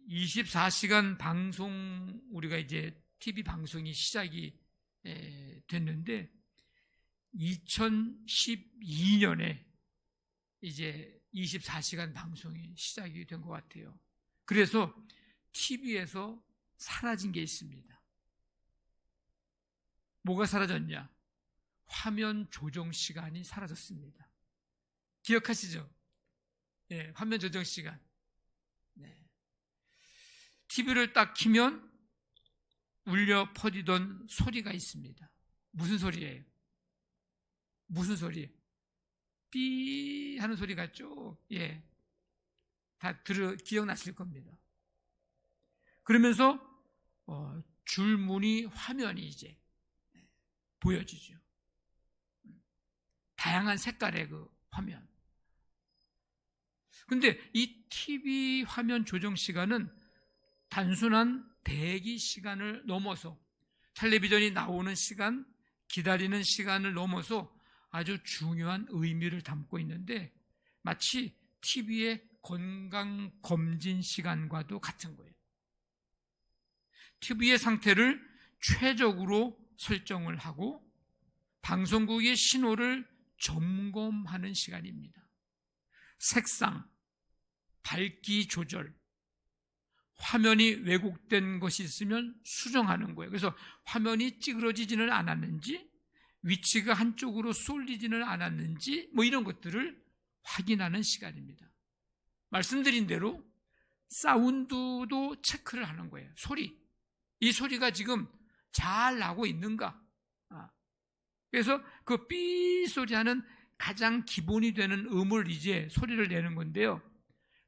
24시간 방송, 우리가 이제 TV 방송이 시작이 됐는데 2012년에 이제 24시간 방송이 시작이 된 것 같아요. 그래서 TV에서 사라진 게 있습니다. 뭐가 사라졌냐? 화면 조정 시간이 사라졌습니다. 기억하시죠? 네, 화면 조정 시간. 네. TV를 딱 키면 울려 퍼지던 소리가 있습니다. 무슨 소리예요? 무슨 소리? 삐 하는 소리 같죠? 예. 다 기억나실 겁니다. 그러면서 줄무늬 화면이 이제 보여지죠. 다양한 색깔의 그 화면. 근데 이 TV 화면 조정 시간은 단순한 대기 시간을 넘어서, 텔레비전이 나오는 시간, 기다리는 시간을 넘어서 아주 중요한 의미를 담고 있는데, 마치 TV의 건강검진 시간과도 같은 거예요. TV의 상태를 최적으로 설정을 하고 방송국의 신호를 점검하는 시간입니다. 색상, 밝기 조절, 화면이 왜곡된 것이 있으면 수정하는 거예요. 그래서 화면이 찌그러지지는 않았는지, 위치가 한쪽으로 쏠리지는 않았는지, 뭐 이런 것들을 확인하는 시간입니다. 말씀드린 대로 사운드도 체크를 하는 거예요. 소리, 이 소리가 지금 잘 나고 있는가. 그래서 그 삐 소리하는 가장 기본이 되는 음을 이제 소리를 내는 건데요,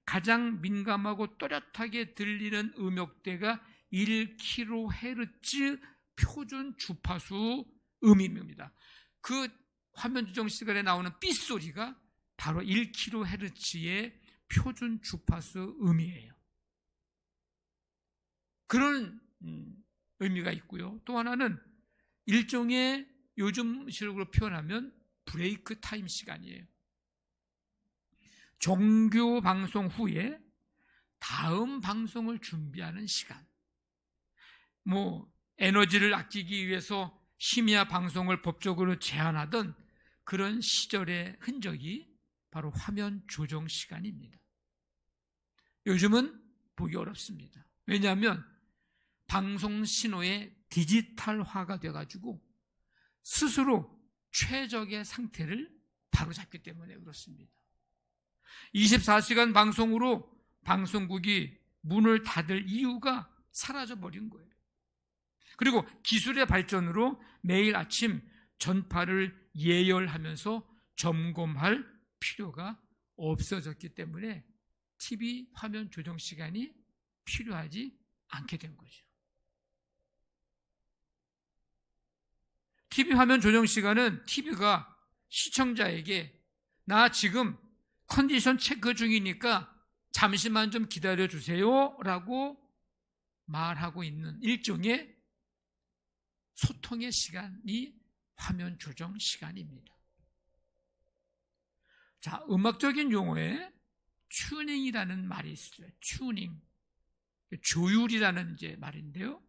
가장 민감하고 또렷하게 들리는 음역대가 1kHz 표준 주파수 음입니다. 그 화면 조정 시간에 나오는 삐 소리가 바로 1kHz의 표준 주파수 음이에요. 그런 의미가 있고요. 또 하나는 일종의 요즘 식으로 표현하면 브레이크 타임 시간이에요. 종교 방송 후에 다음 방송을 준비하는 시간. 에너지를 아끼기 위해서 심야 방송을 법적으로 제한하던 그런 시절의 흔적이 바로 화면 조정 시간입니다. 요즘은 보기 어렵습니다. 왜냐하면 방송 신호의 디지털화가 돼가지고 스스로 최적의 상태를 바로잡기 때문에 그렇습니다. 24시간 방송으로 방송국이 문을 닫을 이유가 사라져버린 거예요. 그리고 기술의 발전으로 매일 아침 전파를 예열하면서 점검할 필요가 없어졌기 때문에 TV 화면 조정 시간이 필요하지 않게 된 거죠. TV 화면 조정 시간은 TV가 시청자에게 나 지금 컨디션 체크 중이니까 잠시만 좀 기다려주세요 라고 말하고 있는 일종의 소통의 시간이 화면 조정 시간입니다. 자, 음악적인 용어에 튜닝이라는 말이 있어요. 튜닝, 조율이라는 이제 말인데요,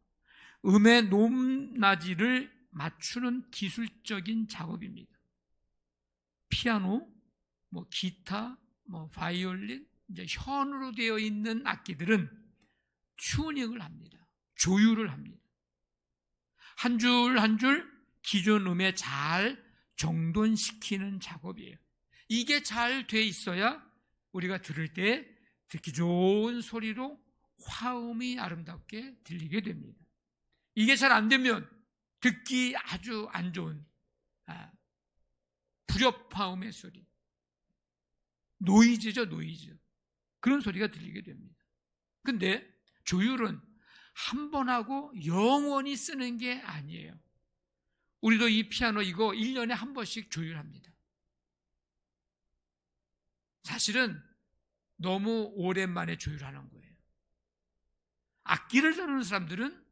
음의 높낮이를 맞추는 기술적인 작업입니다. 피아노, 기타, 바이올린, 이제 현으로 되어 있는 악기들은 튜닝을 합니다. 조율을 합니다. 한 줄 한 줄 기존 음에 잘 정돈시키는 작업이에요. 이게 잘 돼 있어야 우리가 들을 때 듣기 좋은 소리로 화음이 아름답게 들리게 됩니다. 이게 잘 안 되면 듣기 아주 안 좋은 불협화음의 소리, 노이즈죠, 노이즈. 그런 소리가 들리게 됩니다. 근데 조율은 한 번 하고 영원히 쓰는 게 아니에요. 우리도 이 피아노 이거 1년에 한 번씩 조율합니다. 사실은 너무 오랜만에 조율하는 거예요. 악기를 다루는 사람들은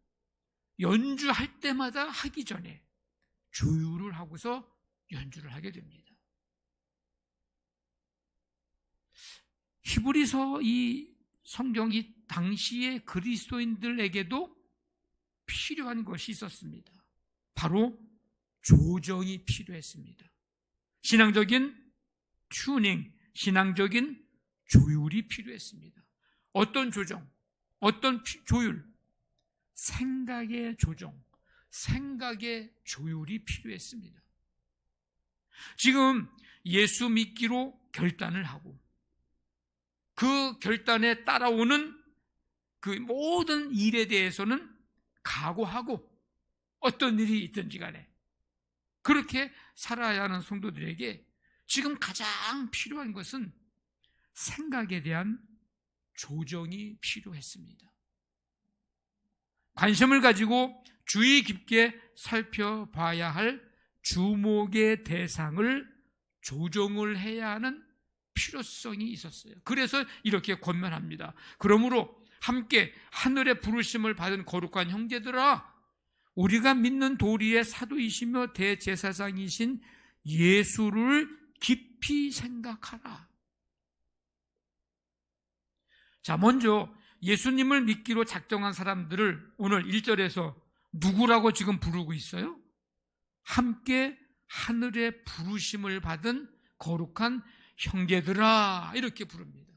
연주할 때마다 하기 전에 조율을 하고서 연주를 하게 됩니다. 히브리서 이 성경이 당시의 그리스도인들에게도 필요한 것이 있었습니다. 바로 조정이 필요했습니다. 신앙적인 튜닝, 신앙적인 조율이 필요했습니다. 어떤 조정, 어떤 조율? 생각의 조정, 생각의 조율이 필요했습니다. 지금 예수 믿기로 결단을 하고 그 결단에 따라오는 그 모든 일에 대해서는 각오하고 어떤 일이 있든지 간에 그렇게 살아야 하는 성도들에게 지금 가장 필요한 것은 생각에 대한 조정이 필요했습니다. 관심을 가지고 주의 깊게 살펴봐야 할 주목의 대상을 조정을 해야 하는 필요성이 있었어요. 그래서 이렇게 권면합니다. 그러므로 함께 하늘의 부르심을 받은 거룩한 형제들아, 우리가 믿는 도리의 사도이시며 대제사장이신 예수를 깊이 생각하라. 자, 먼저 예수님을 믿기로 작정한 사람들을 오늘 1절에서 누구라고 지금 부르고 있어요? 함께 하늘의 부르심을 받은 거룩한 형제들아, 이렇게 부릅니다.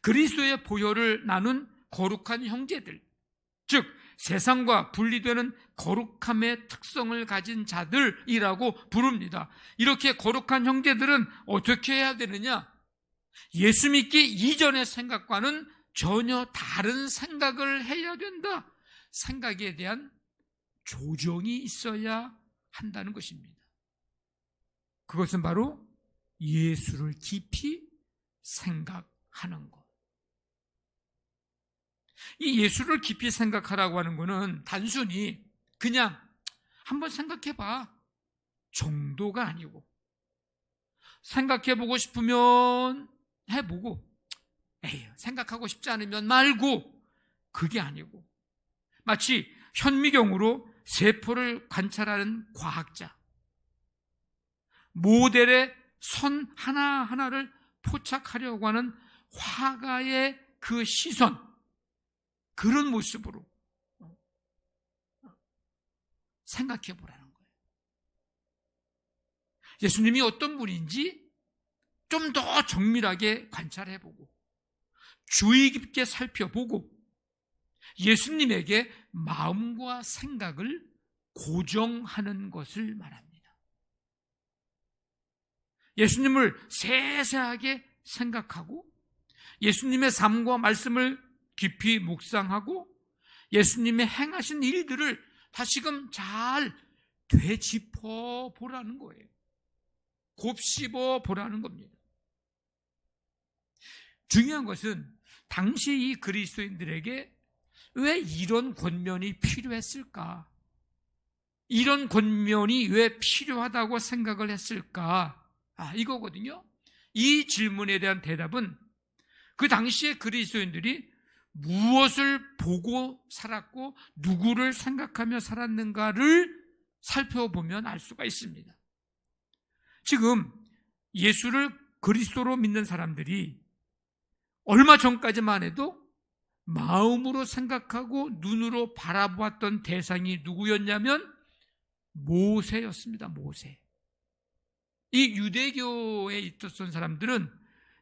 그리스도의 보혈을 나눈 거룩한 형제들, 즉 세상과 분리되는 거룩함의 특성을 가진 자들이라고 부릅니다. 이렇게 거룩한 형제들은 어떻게 해야 되느냐? 예수 믿기 이전의 생각과는 전혀 다른 생각을 해야 된다. 생각에 대한 조정이 있어야 한다는 것입니다. 그것은 바로 예수를 깊이 생각하는 것. 이 예수를 깊이 생각하라고 하는 것은 단순히 그냥 한번 생각해봐 정도가 아니고, 생각해보고 싶으면 해보고, 에이, 생각하고 싶지 않으면 말고, 그게 아니고 마치 현미경으로 세포를 관찰하는 과학자, 모델의 선 하나하나를 포착하려고 하는 화가의 그 시선, 그런 모습으로 생각해 보라는 거예요. 예수님이 어떤 분인지 좀 더 정밀하게 관찰해 보고 주의 깊게 살펴보고 예수님에게 마음과 생각을 고정하는 것을 말합니다. 예수님을 세세하게 생각하고 예수님의 삶과 말씀을 깊이 묵상하고 예수님의 행하신 일들을 다시금 잘 되짚어 보라는 거예요. 곱씹어 보라는 겁니다. 중요한 것은 당시 이 그리스도인들에게 왜 이런 권면이 필요했을까? 이런 권면이 왜 필요하다고 생각을 했을까? 이거거든요. 이 질문에 대한 대답은 그 당시의 그리스도인들이 무엇을 보고 살았고 누구를 생각하며 살았는가를 살펴보면 알 수가 있습니다. 지금 예수를 그리스도로 믿는 사람들이 얼마 전까지만 해도 마음으로 생각하고 눈으로 바라보았던 대상이 누구였냐면 모세였습니다. 모세. 이 유대교에 있었던 사람들은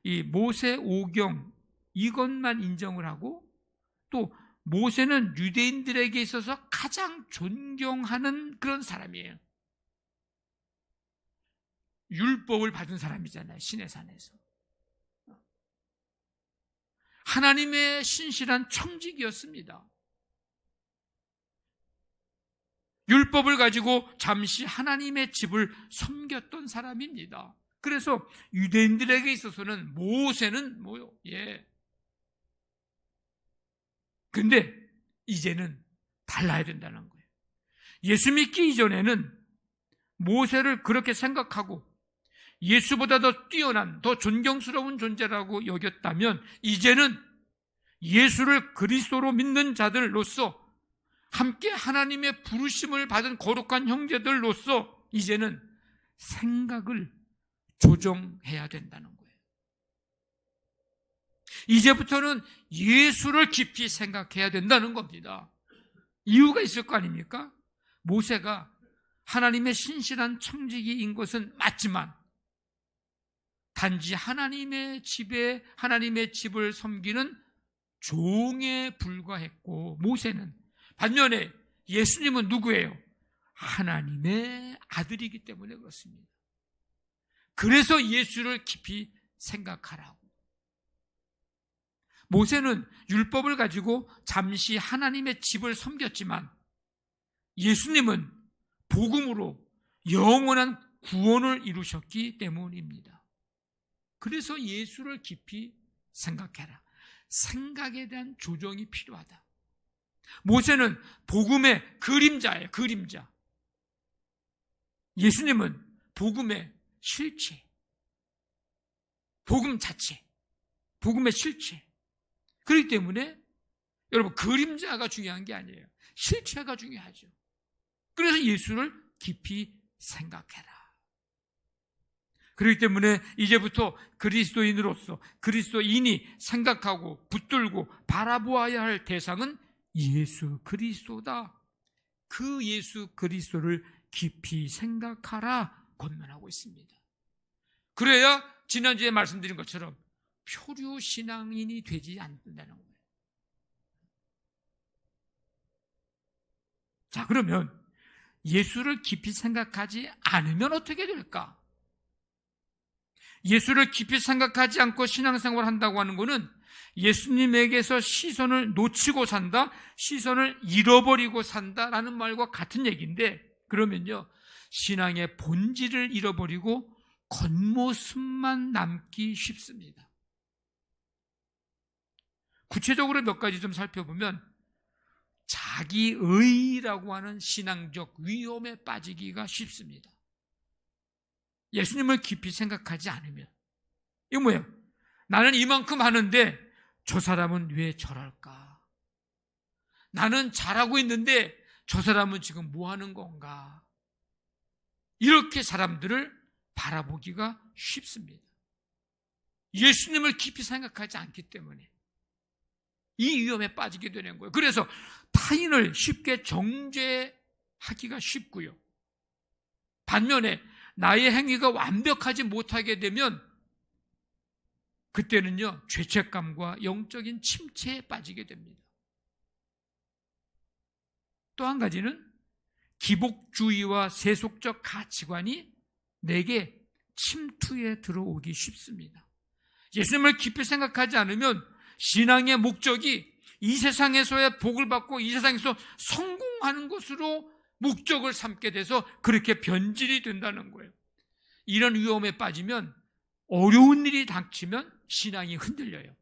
이 모세 오경 이것만 인정을 하고, 또 모세는 유대인들에게 있어서 가장 존경하는 그런 사람이에요. 율법을 받은 사람이잖아요. 시내산에서 하나님의 신실한 청직이었습니다. 율법을 가지고 잠시 하나님의 집을 섬겼던 사람입니다. 그래서 유대인들에게 있어서는 모세는 뭐요? 근데 이제는 달라야 된다는 거예요. 예수 믿기 이전에는 모세를 그렇게 생각하고 예수보다 더 뛰어난, 더 존경스러운 존재라고 여겼다면 이제는 예수를 그리스도로 믿는 자들로서 함께 하나님의 부르심을 받은 거룩한 형제들로서 이제는 생각을 조정해야 된다는 거예요. 이제부터는 예수를 깊이 생각해야 된다는 겁니다. 이유가 있을 거 아닙니까? 모세가 하나님의 신실한 청지기인 것은 맞지만 단지 하나님의 집을 섬기는 종에 불과했고, 모세는 반면에 예수님은 누구예요? 하나님의 아들이기 때문에 그렇습니다. 그래서 예수를 깊이 생각하라고. 모세는 율법을 가지고 잠시 하나님의 집을 섬겼지만 예수님은 복음으로 영원한 구원을 이루셨기 때문입니다. 그래서 예수를 깊이 생각해라. 생각에 대한 조정이 필요하다. 모세는 복음의 그림자예요. 그림자. 예수님은 복음의 실체. 복음 자체. 복음의 실체. 그렇기 때문에 여러분, 그림자가 중요한 게 아니에요. 실체가 중요하죠. 그래서 예수를 깊이 생각해라. 그렇기 때문에 이제부터 그리스도인으로서 그리스도인이 생각하고 붙들고 바라보아야 할 대상은 예수 그리스도다. 그 예수 그리스도를 깊이 생각하라 권면하고 있습니다. 그래야 지난주에 말씀드린 것처럼 표류 신앙인이 되지 않는다는 거예요. 자, 그러면 예수를 깊이 생각하지 않으면 어떻게 될까? 예수를 깊이 생각하지 않고 신앙생활을 한다고 하는 것은 예수님에게서 시선을 놓치고 산다, 시선을 잃어버리고 산다라는 말과 같은 얘기인데, 그러면요, 신앙의 본질을 잃어버리고 겉모습만 남기 쉽습니다. 구체적으로 몇 가지 좀 살펴보면 자기의라고 하는 신앙적 위험에 빠지기가 쉽습니다. 예수님을 깊이 생각하지 않으면. 이거 뭐예요? 나는 이만큼 하는데 저 사람은 왜 저럴까? 나는 잘하고 있는데 저 사람은 지금 뭐 하는 건가? 이렇게 사람들을 바라보기가 쉽습니다. 예수님을 깊이 생각하지 않기 때문에 이 위험에 빠지게 되는 거예요. 그래서 타인을 쉽게 정죄하기가 쉽고요. 반면에 나의 행위가 완벽하지 못하게 되면 그때는요, 죄책감과 영적인 침체에 빠지게 됩니다. 또 한 가지는 기복주의와 세속적 가치관이 내게 침투에 들어오기 쉽습니다. 예수님을 깊이 생각하지 않으면 신앙의 목적이 이 세상에서의 복을 받고 이 세상에서 성공하는 것으로 목적을 삼게 돼서 그렇게 변질이 된다는 거예요. 이런 위험에 빠지면 어려운 일이 닥치면 신앙이 흔들려요.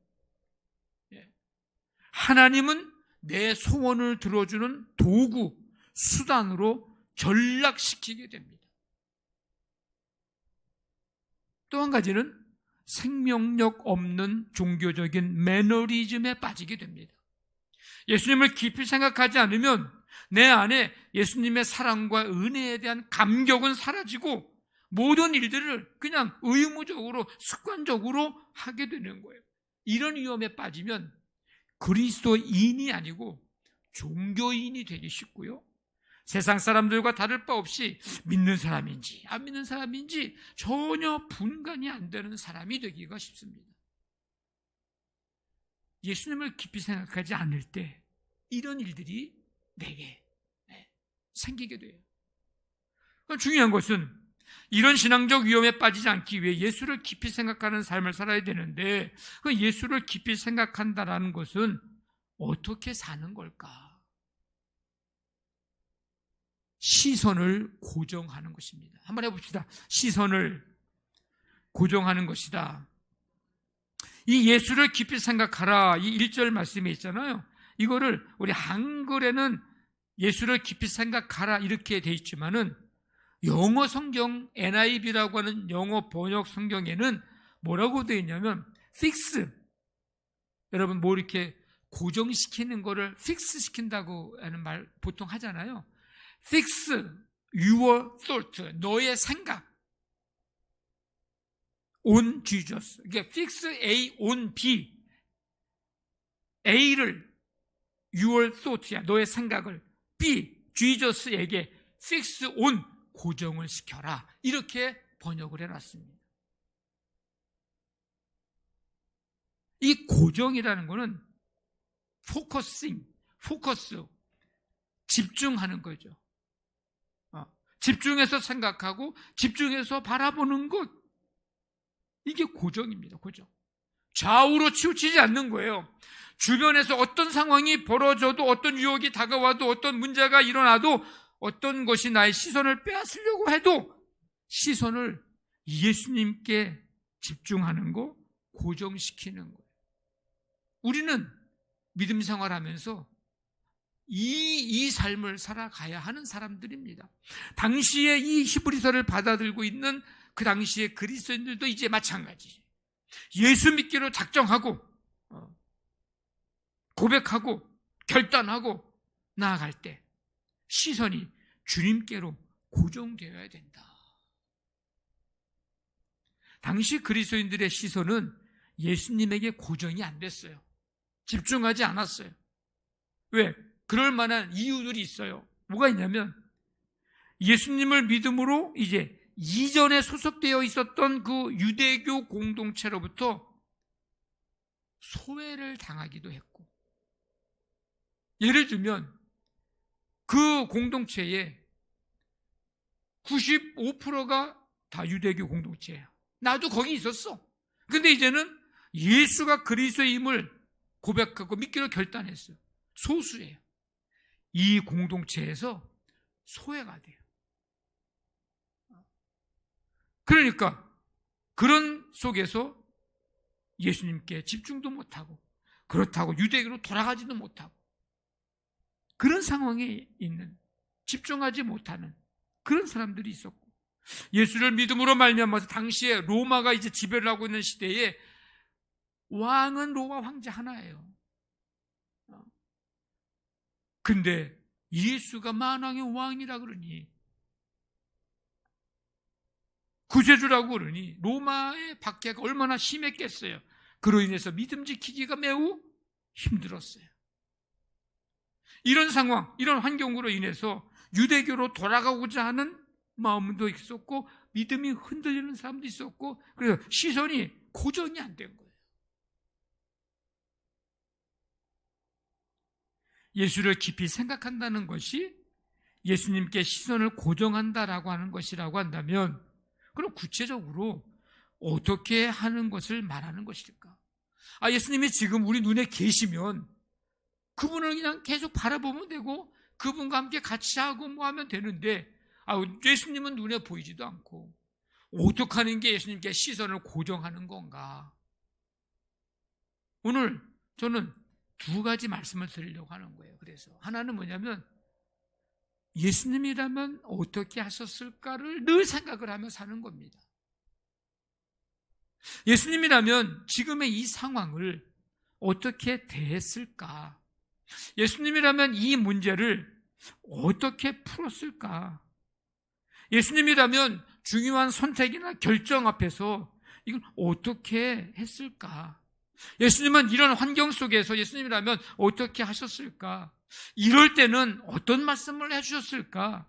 하나님은 내 소원을 들어주는 도구, 수단으로 전락시키게 됩니다. 또 한 가지는 생명력 없는 종교적인 매너리즘에 빠지게 됩니다. 예수님을 깊이 생각하지 않으면 내 안에 예수님의 사랑과 은혜에 대한 감격은 사라지고 모든 일들을 그냥 의무적으로 습관적으로 하게 되는 거예요. 이런 위험에 빠지면 그리스도인이 아니고 종교인이 되기 쉽고요, 세상 사람들과 다를 바 없이 믿는 사람인지 안 믿는 사람인지 전혀 분간이 안 되는 사람이 되기가 쉽습니다. 예수님을 깊이 생각하지 않을 때 이런 일들이 내게 생기게 돼요. 중요한 것은 이런 신앙적 위험에 빠지지 않기 위해 예수를 깊이 생각하는 삶을 살아야 되는데, 그 예수를 깊이 생각한다라는 것은 어떻게 사는 걸까? 시선을 고정하는 것입니다. 한번 해봅시다. 시선을 고정하는 것이다. 이 예수를 깊이 생각하라, 이 1절 말씀에 있잖아요. 이거를 우리 한글에는 예수를 깊이 생각하라 이렇게 돼 있지만은 영어 성경 NIV라고 하는 영어 번역 성경에는 뭐라고 되어 있냐면 fix, 여러분 뭐 이렇게 고정시키는 거를 fix 시킨다고 하는 말 보통 하잖아요. fix your thought, 너의 생각 on Jesus. 이게 fix A on B, A를 your thought야, 너의 생각을 B, Jesus에게 fix on, 고정을 시켜라. 이렇게 번역을 해놨습니다. 이 고정이라는 거는 포커스, 집중하는 거죠. 집중해서 생각하고 집중해서 바라보는 것, 이게 고정입니다. 고정. 좌우로 치우치지 않는 거예요. 주변에서 어떤 상황이 벌어져도, 어떤 유혹이 다가와도, 어떤 문제가 일어나도, 어떤 것이 나의 시선을 빼앗으려고 해도 시선을 예수님께 집중하는 거, 고정시키는 거예요. 우리는 믿음 생활하면서 이 삶을 살아가야 하는 사람들입니다. 당시에 이 히브리서를 받아들고 있는 그 당시에 그리스도인들도 이제 마찬가지죠. 예수 믿기로 작정하고 고백하고 결단하고 나아갈 때 시선이 주님께로 고정되어야 된다. 당시 그리스도인들의 시선은 예수님에게 고정이 안 됐어요. 집중하지 않았어요. 왜? 그럴 만한 이유들이 있어요. 뭐가 있냐면 예수님을 믿음으로 이제 이전에 소속되어 있었던 그 유대교 공동체로부터 소외를 당하기도 했고, 예를 들면 그 공동체의 95%가 다 유대교 공동체예요. 나도 거기 있었어. 근데 이제는 예수가 그리스도임을 고백하고 믿기로 결단했어요. 소수예요. 이 공동체에서 소외가 돼요. 그러니까 그런 속에서 예수님께 집중도 못하고, 그렇다고 유대교로 돌아가지도 못하고, 그런 상황에 있는, 집중하지 못하는 그런 사람들이 있었고, 예수를 믿음으로 말미암아서 당시에 로마가 이제 지배를 하고 있는 시대에 왕은 로마 황제 하나예요. 근데 예수가 만왕의 왕이라 그러니, 구세주라고 그러니 로마의 박해가 얼마나 심했겠어요. 그로 인해서 믿음 지키기가 매우 힘들었어요. 이런 상황, 이런 환경으로 인해서 유대교로 돌아가고자 하는 마음도 있었고, 믿음이 흔들리는 사람도 있었고, 그래서 시선이 고정이 안 된 거예요. 예수를 깊이 생각한다는 것이 예수님께 시선을 고정한다라고 하는 것이라고 한다면, 그럼 구체적으로 어떻게 하는 것을 말하는 것일까? 예수님이 지금 우리 눈에 계시면 그분을 그냥 계속 바라보면 되고 그분과 함께 같이 하고 뭐 하면 되는데, 예수님은 눈에 보이지도 않고 어떻게 하는 게 예수님께 시선을 고정하는 건가? 오늘 저는 두 가지 말씀을 드리려고 하는 거예요. 그래서 하나는 뭐냐면, 예수님이라면 어떻게 하셨을까를 늘 생각을 하며 사는 겁니다. 예수님이라면 지금의 이 상황을 어떻게 대했을까? 예수님이라면 이 문제를 어떻게 풀었을까? 예수님이라면 중요한 선택이나 결정 앞에서 이걸 어떻게 했을까? 예수님은 이런 환경 속에서 예수님이라면 어떻게 하셨을까? 이럴 때는 어떤 말씀을 해주셨을까?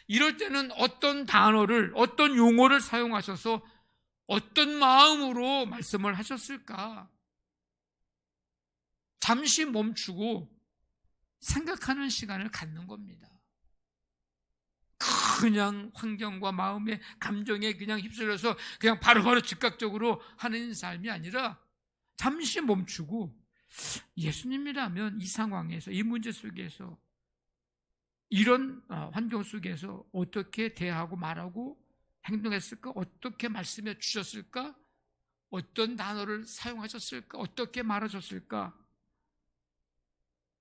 이럴 때는 어떤 단어를, 어떤 용어를 사용하셔서 어떤 마음으로 말씀을 하셨을까? 잠시 멈추고 생각하는 시간을 갖는 겁니다. 그냥 환경과 마음의 감정에 그냥 휩쓸려서 그냥 바로바로 즉각적으로 하는 삶이 아니라 잠시 멈추고, 예수님이라면 이 상황에서, 이 문제 속에서, 이런 환경 속에서 어떻게 대하고 말하고 행동했을까? 어떻게 말씀해 주셨을까? 어떤 단어를 사용하셨을까? 어떻게 말하셨을까?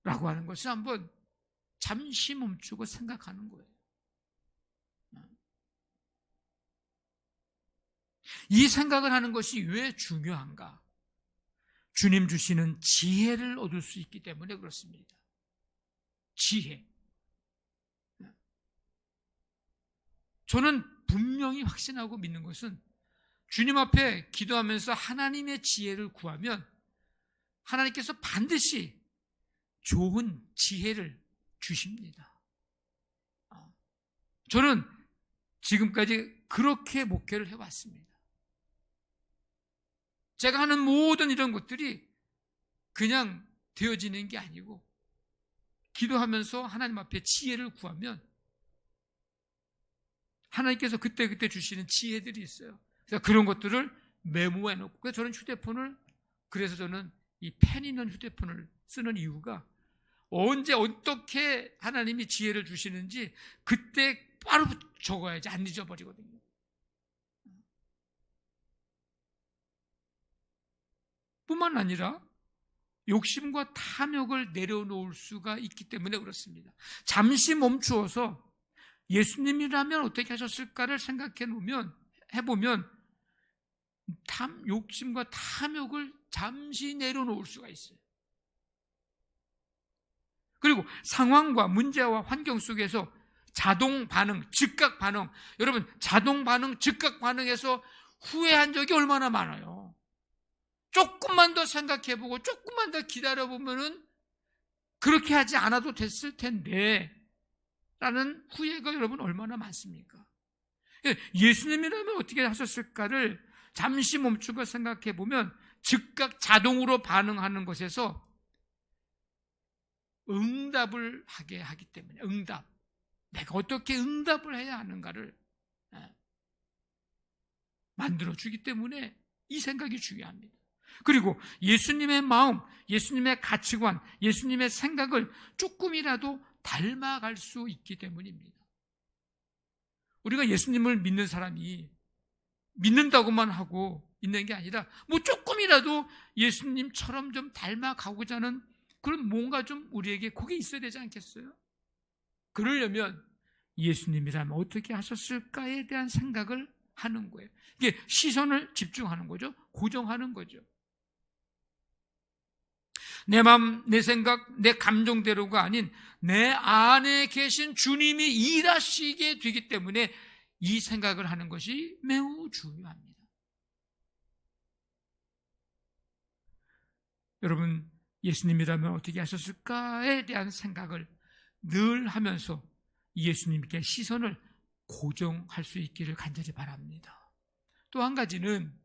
라고 하는 것을 한번 잠시 멈추고 생각하는 거예요. 이 생각을 하는 것이 왜 중요한가? 주님 주시는 지혜를 얻을 수 있기 때문에 그렇습니다. 지혜. 저는 분명히 확신하고 믿는 것은, 주님 앞에 기도하면서 하나님의 지혜를 구하면 하나님께서 반드시 좋은 지혜를 주십니다. 저는 지금까지 그렇게 목회를 해왔습니다. 제가 하는 모든 이런 것들이 그냥 되어지는 게 아니고 기도하면서 하나님 앞에 지혜를 구하면 하나님께서 그때그때 주시는 지혜들이 있어요. 그래서 그런 것들을 메모해 놓고, 그래서 저는 그래서 저는 이 펜 있는 휴대폰을 쓰는 이유가 언제 어떻게 하나님이 지혜를 주시는지 그때 바로 적어야지 안 잊어버리거든요. 뿐만 아니라 욕심과 탐욕을 내려놓을 수가 있기 때문에 그렇습니다. 잠시 멈추어서 예수님이라면 어떻게 하셨을까를 해보면 욕심과 탐욕을 잠시 내려놓을 수가 있어요. 그리고 상황과 문제와 환경 속에서 자동 반응, 즉각 반응, 여러분 자동 반응, 즉각 반응에서 후회한 적이 얼마나 많아요. 조금만 더 생각해보고 조금만 더 기다려보면은 그렇게 하지 않아도 됐을 텐데 라는 후회가 여러분 얼마나 많습니까? 예수님이라면 어떻게 하셨을까를 잠시 멈추고 생각해보면 즉각 자동으로 반응하는 것에서 응답을 하게 하기 때문에, 내가 어떻게 응답을 해야 하는가를 만들어주기 때문에 이 생각이 중요합니다. 그리고 예수님의 마음, 예수님의 가치관, 예수님의 생각을 조금이라도 닮아갈 수 있기 때문입니다. 우리가 예수님을 믿는 사람이 믿는다고만 하고 있는 게 아니라 뭐 조금이라도 예수님처럼 좀 닮아가고자 하는 그런 뭔가 좀 우리에게 그게 있어야 되지 않겠어요? 그러려면 예수님이라면 어떻게 하셨을까에 대한 생각을 하는 거예요. 이게 시선을 집중하는 거죠. 고정하는 거죠. 내 마음, 내 생각, 내 감정대로가 아닌 내 안에 계신 주님이 일하시게 되기 때문에 이 생각을 하는 것이 매우 중요합니다. 여러분, 예수님이라면 어떻게 하셨을까에 대한 생각을 늘 하면서 예수님께 시선을 고정할 수 있기를 간절히 바랍니다. 또 한 가지는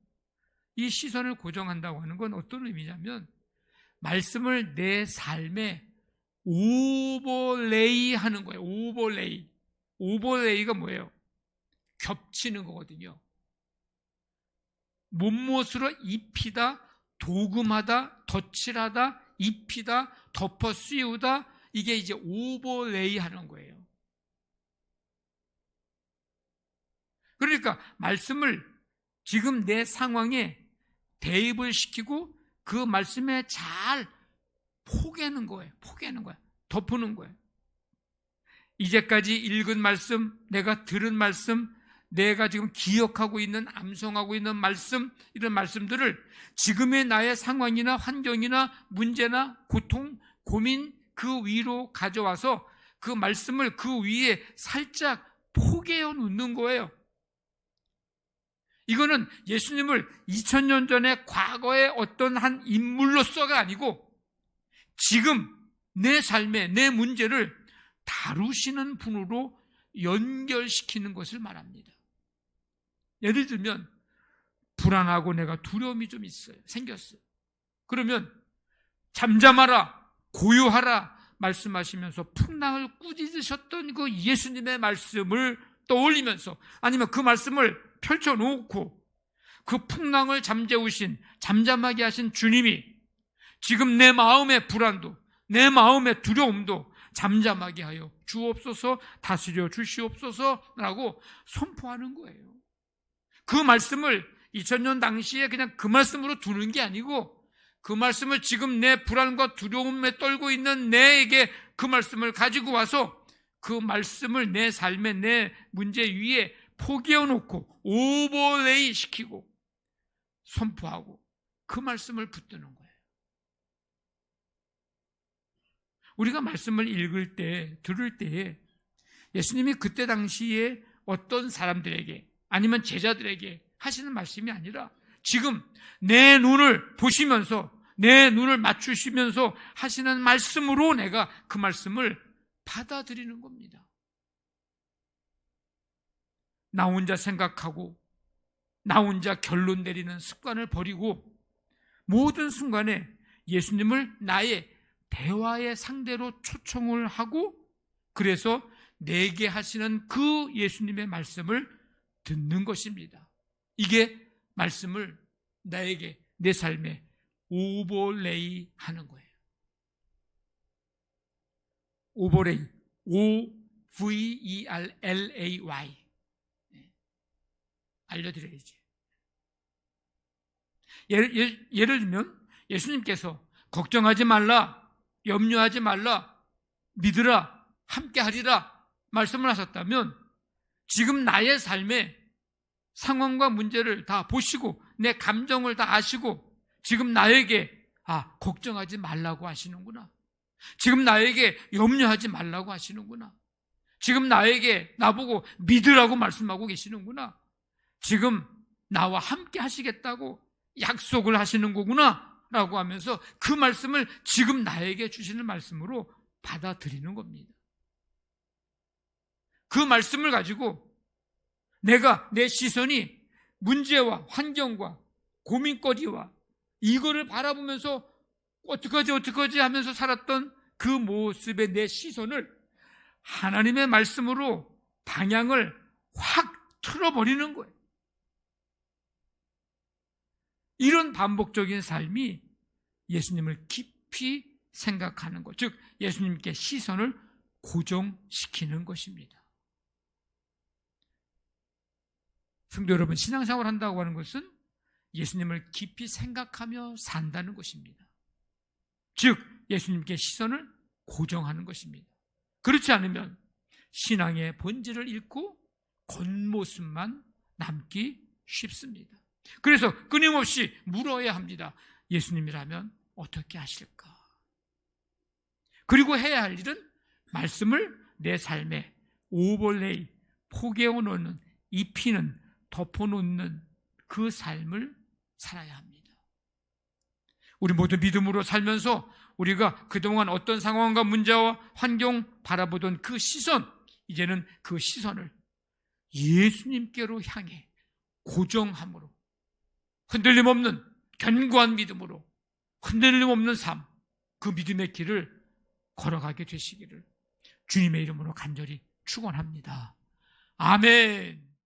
이 시선을 고정한다고 하는 건 어떤 의미냐면 말씀을 내 삶에 오버레이 하는 거예요. 오버레이가 뭐예요? 겹치는 거거든요. 못못으로 입히다, 도금하다, 덧칠하다, 입히다, 덮어 씌우다, 이게 이제 오버레이 하는 거예요. 그러니까 말씀을 지금 내 상황에 대입을 시키고 그 말씀에 잘 포개는 거예요. 덮는 거예요. 이제까지 읽은 말씀, 내가 들은 말씀, 내가 지금 기억하고 있는, 암송하고 있는 말씀, 이런 말씀들을 지금의 나의 상황이나 환경이나 문제나 고통, 고민 그 위로 가져와서 그 말씀을 그 위에 살짝 포개어 놓는 거예요. 이거는 예수님을 2000년 전에 과거의 어떤 한 인물로서가 아니고 지금 내 삶에 내 문제를 다루시는 분으로 연결시키는 것을 말합니다. 예를 들면 불안하고 내가 두려움이 좀 생겼어요. 그러면 잠잠하라, 고요하라 말씀하시면서 풍랑을 꾸짖으셨던 그 예수님의 말씀을 떠올리면서 아니면 그 말씀을 펼쳐놓고 그 풍랑을 잠잠하게 하신 주님이 지금 내 마음의 불안도, 내 마음의 두려움도 잠잠하게 하여 주옵소서, 다스려 주시옵소서라고 선포하는 거예요. 그 말씀을 2000년 당시에 그냥 그 말씀으로 두는 게 아니고 그 말씀을 지금 내 불안과 두려움에 떨고 있는 내에게 그 말씀을 가지고 와서 그 말씀을 내 삶의 내 문제 위에 포개어 놓고 오버레이 시키고 선포하고 그 말씀을 붙드는 거예요. 우리가 말씀을 읽을 때, 들을 때에 예수님이 그때 당시에 어떤 사람들에게 아니면 제자들에게 하시는 말씀이 아니라 지금 내 눈을 보시면서 내 눈을 맞추시면서 하시는 말씀으로 내가 그 말씀을 받아들이는 겁니다. 나 혼자 생각하고 나 혼자 결론 내리는 습관을 버리고 모든 순간에 예수님을 나의 대화의 상대로 초청을 하고 그래서 내게 하시는 그 예수님의 말씀을 듣는 것입니다. 이게 말씀을 나에게 내 삶에 오버레이 하는 거예요. 오버레이, O-V-E-R-L-A-Y. 알려드려야지. 예를 들면 예수님께서 걱정하지 말라, 염려하지 말라, 믿으라, 함께하리라 말씀을 하셨다면 지금 나의 삶의 상황과 문제를 다 보시고 내 감정을 다 아시고 지금 나에게 걱정하지 말라고 하시는구나. 지금 나에게 염려하지 말라고 하시는구나. 지금 나보고 믿으라고 말씀하고 계시는구나. 지금 나와 함께 하시겠다고 약속을 하시는 거구나 라고 하면서 그 말씀을 지금 나에게 주시는 말씀으로 받아들이는 겁니다. 그 말씀을 가지고 내 시선이 문제와 환경과 고민거리와 이거를 바라보면서 어떡하지 하면서 살았던 그 모습의 내 시선을 하나님의 말씀으로 방향을 확 틀어버리는 거예요. 이런 반복적인 삶이 예수님을 깊이 생각하는 것, 즉 예수님께 시선을 고정시키는 것입니다. 성도 여러분, 신앙생활을 한다고 하는 것은 예수님을 깊이 생각하며 산다는 것입니다. 즉 예수님께 시선을 고정하는 것입니다. 그렇지 않으면 신앙의 본질을 잃고 겉모습만 남기 쉽습니다. 그래서 끊임없이 물어야 합니다. 예수님이라면 어떻게 하실까? 그리고 해야 할 일은 말씀을 내 삶에 오버레이, 포개어놓는, 입히는, 덮어놓는 그 삶을 살아야 합니다. 우리 모두 믿음으로 살면서 우리가 그동안 어떤 상황과 문제와 환경 바라보던 그 시선, 이제는 그 시선을 예수님께로 향해 고정함으로, 흔들림 없는 견고한 믿음으로, 흔들림 없는 삶, 그 믿음의 길을 걸어가게 되시기를 주님의 이름으로 간절히 축원합니다. 아멘.